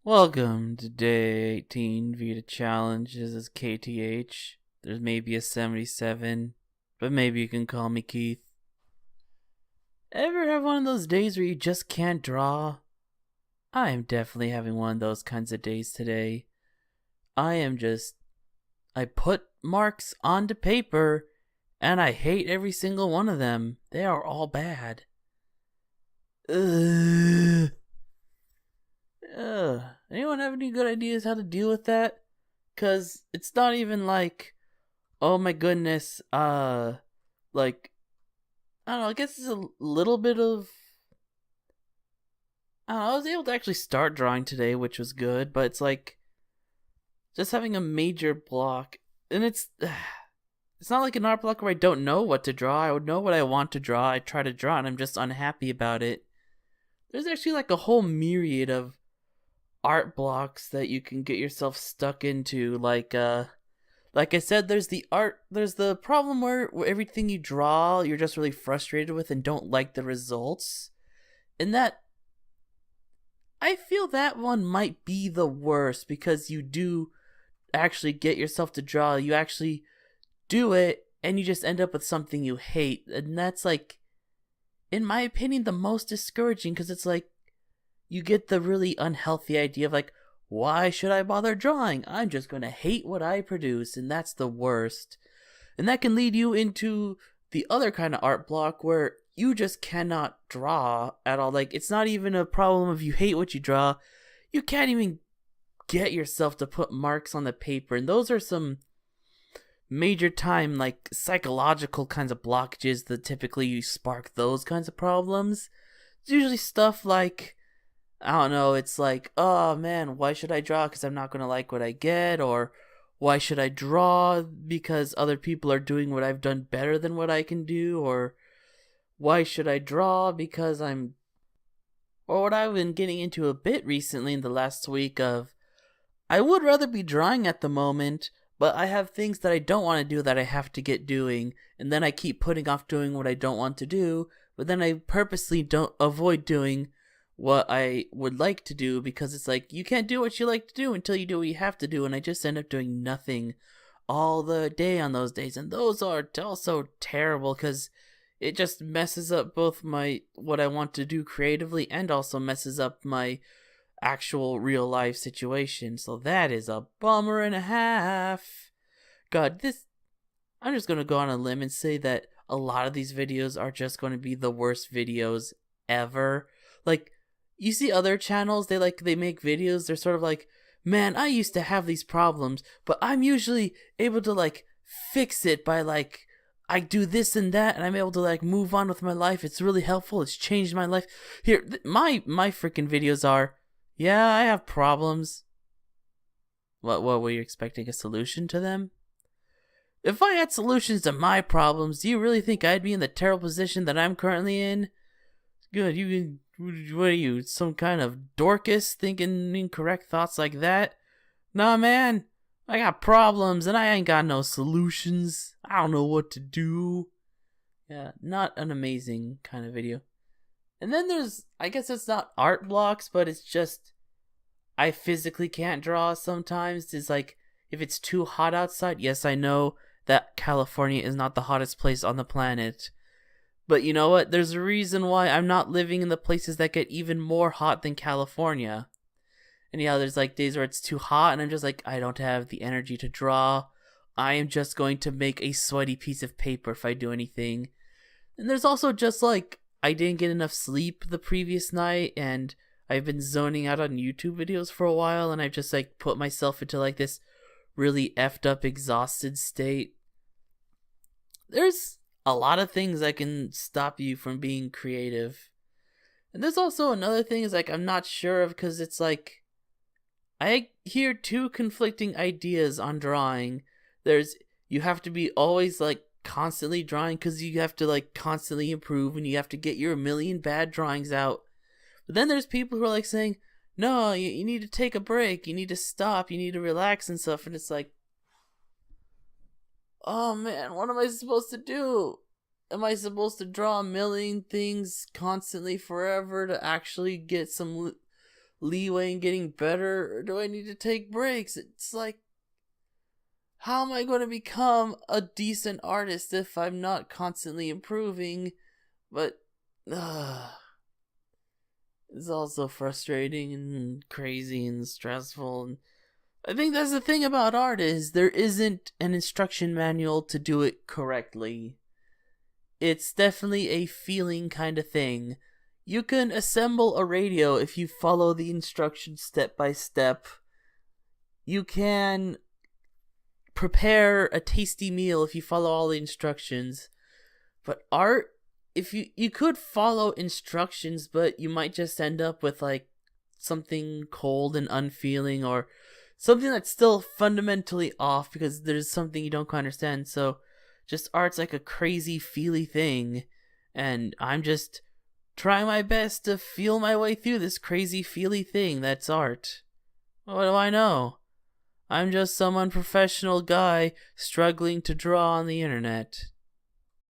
Welcome to day 18 Vita Challenge. This is KTH. There's maybe a 77, but maybe you can call me Keith. Ever have one of those days where you just can't draw? I am definitely having one of those kinds of days today. I put marks onto paper, and I hate every single one of them. They are all bad. Ugh. Anyone have any good ideas how to deal with that? Cause it's not even like, oh my goodness, like, I don't know, I guess it's a little bit of, I don't know, I was able to actually start drawing today, which was good, but it's like, just having a major block, and it's not like an art block where I don't know what to draw. I would know what I want to draw, I try to draw, and I'm just unhappy about it. There's actually like a whole myriad of art blocks that you can get yourself stuck into, like I said, there's the problem where everything you draw you're just really frustrated with and don't like the results, and that I feel that one might be the worst, because you do actually get yourself to draw, you actually do it, and you just end up with something you hate, and that's like, in my opinion, the most discouraging, because it's like you get the really unhealthy idea of like, why should I bother drawing? I'm just going to hate what I produce, and that's the worst. And that can lead you into the other kind of art block where you just cannot draw at all. Like, it's not even a problem of you hate what you draw. You can't even get yourself to put marks on the paper. And those are some major time, like, psychological kinds of blockages that typically spark those kinds of problems. It's usually stuff like, I don't know, it's like, oh man, why should I draw? Because I'm not going to like what I get. Or why should I draw? Because other people are doing what I've done better than what I can do. Or why should I draw? Because or what I've been getting into a bit recently in the last week of, I would rather be drawing at the moment, but I have things that I don't want to do that I have to get doing. And then I keep putting off doing what I don't want to do. But then I purposely don't avoid doing what I would like to do, because it's like, you can't do what you like to do until you do what you have to do, and I just end up doing nothing all the day on those days, and those are also terrible, because it just messes up both what I want to do creatively, and also messes up my actual real life situation. So that is a bummer and a half. God, I'm just gonna go on a limb and say that a lot of these videos are just going to be the worst videos ever. Like, you see other channels, they make videos, they're sort of like, man, I used to have these problems, but I'm usually able to like fix it by like, I do this and that, and I'm able to like move on with my life. It's really helpful. It's changed my life. Here, my freaking videos are, yeah, I have problems. What were you expecting, a solution to them? If I had solutions to my problems, do you really think I'd be in the terrible position that I'm currently in? Good, you can. What are you, some kind of Dorcas thinking incorrect thoughts like that? Nah, man, I got problems and I ain't got no solutions. I don't know what to do. Yeah, not an amazing kind of video. And then there's, I guess it's not art blocks, but it's just, I physically can't draw sometimes. It's like, if it's too hot outside, yes, I know that California is not the hottest place on the planet. But you know what? There's a reason why I'm not living in the places that get even more hot than California. And yeah, there's like days where it's too hot and I'm just like, I don't have the energy to draw. I am just going to make a sweaty piece of paper if I do anything. And there's also just like, I didn't get enough sleep the previous night, and I've been zoning out on YouTube videos for a while, and I've just like put myself into like this really effed up, exhausted state. There's a lot of things that can stop you from being creative. And there's also another thing is like, I'm not sure of, because it's like, I hear two conflicting ideas on drawing. There's, you have to be always like constantly drawing because you have to like constantly improve and you have to get your million bad drawings out. But then there's people who are like saying, no, you need to take a break, you need to stop, you need to relax and stuff. And it's like, oh man, what am I supposed to do? Am I supposed to draw a million things constantly forever to actually get some leeway in getting better, or do I need to take breaks? It's like, how am I going to become a decent artist if I'm not constantly improving? But it's also frustrating and crazy and stressful. And I think that's the thing about art is there isn't an instruction manual to do it correctly. It's definitely a feeling kind of thing. You can assemble a radio if you follow the instructions step by step. You can prepare a tasty meal if you follow all the instructions. But art, if you could follow instructions, but you might just end up with like something cold and unfeeling, or something that's still fundamentally off because there's something you don't quite understand. So just art's like a crazy feely thing, and I'm just trying my best to feel my way through this crazy feely thing that's art. What do I know? I'm just some unprofessional guy struggling to draw on the internet.